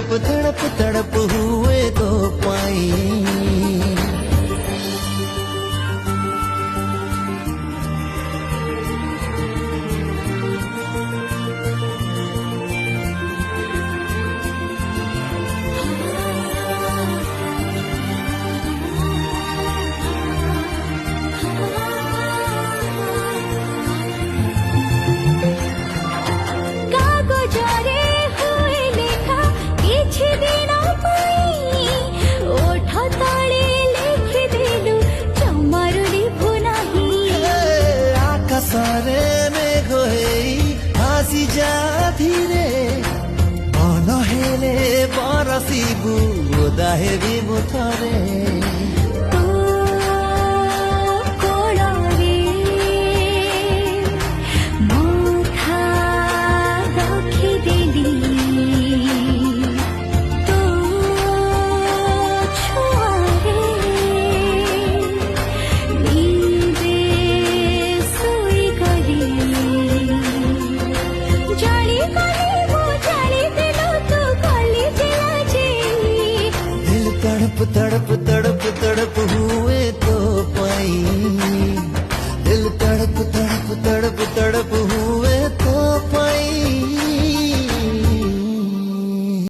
तड़प तड़प हुए तो पाई। सारे में गोई भासी जा धीरे अनहेले बरसिबु दाहेबी मुथरे तो कोड़े माथा रखी देली तो छुआरे तड़प तड़प